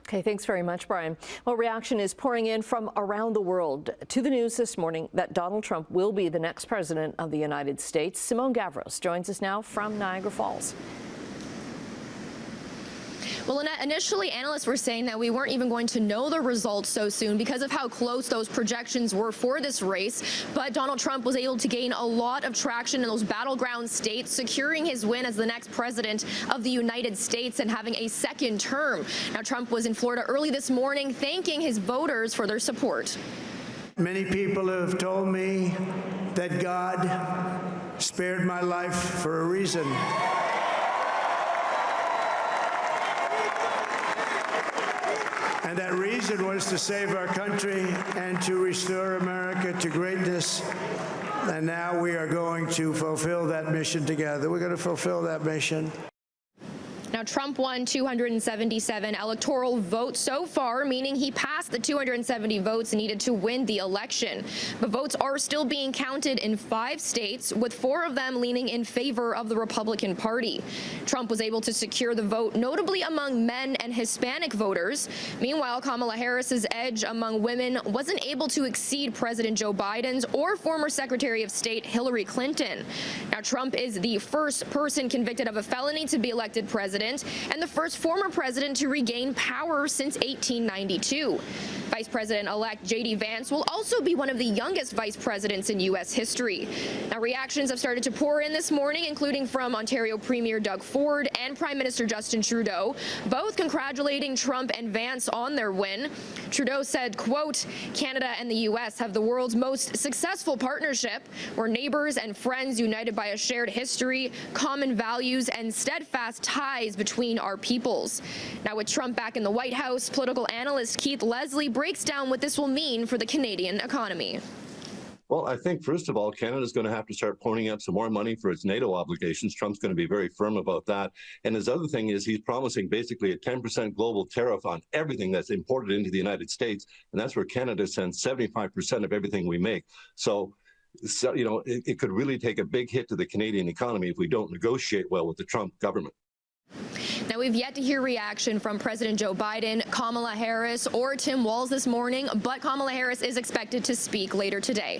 Okay, thanks very much, Brian. Well, reaction is pouring in from around the world to the news this morning that Donald Trump will be the next president of the United States. Simone Gavros joins us now from Niagara Falls. Well, Annette, initially analysts were saying that we weren't even going to know the results so soon because of how close those projections were for this race. But Donald Trump was able to gain a lot of traction in those battleground states, securing his win as the next president of the United States and having a second term. Now, Trump was in Florida early this morning, thanking his voters for their support. Many people have told me that God spared my life for a reason. And that reason was to save our country and to restore America to greatness. And now we are going to fulfill that mission together. We're going to fulfill that mission. Now, Trump won 277 electoral votes so far, meaning he passed the 270 votes needed to win the election. But votes are still being counted in 5 states, with 4 of them leaning in favor of the Republican Party. Trump was able to secure the vote, notably among men and Hispanic voters. Meanwhile, Kamala Harris's edge among women wasn't able to exceed President Joe Biden's or former Secretary of State Hillary Clinton. Now, Trump is the first person convicted of a felony to be elected president and the first former president to regain power since 1892. Vice President-elect JD Vance will also be one of the youngest vice presidents in U.S. history. Now, reactions have started to pour in this morning, including from Ontario Premier Doug Ford and Prime Minister Justin Trudeau, both congratulating Trump and Vance on their win. Trudeau said, quote, "Canada and the U.S. have the world's most successful partnership. We're neighbors and friends united by a shared history, common values, and steadfast ties between our peoples." Now, with Trump back in the White House, political analyst Keith Leslie breaks down what this will mean for the Canadian economy. Well, I think, first of all, Canada's going to have to start ponying up some more money for its NATO obligations. Trump's going to be very firm about that. And his other thing is he's promising basically a 10% global tariff on everything that's imported into the United States. And that's where Canada sends 75% of everything we make. So you know, it could really take a big hit to the Canadian economy if we don't negotiate well with the Trump government. Now, we've yet to hear reaction from President Joe Biden, Kamala Harris, or Tim Walz this morning, but Kamala Harris is expected to speak later today.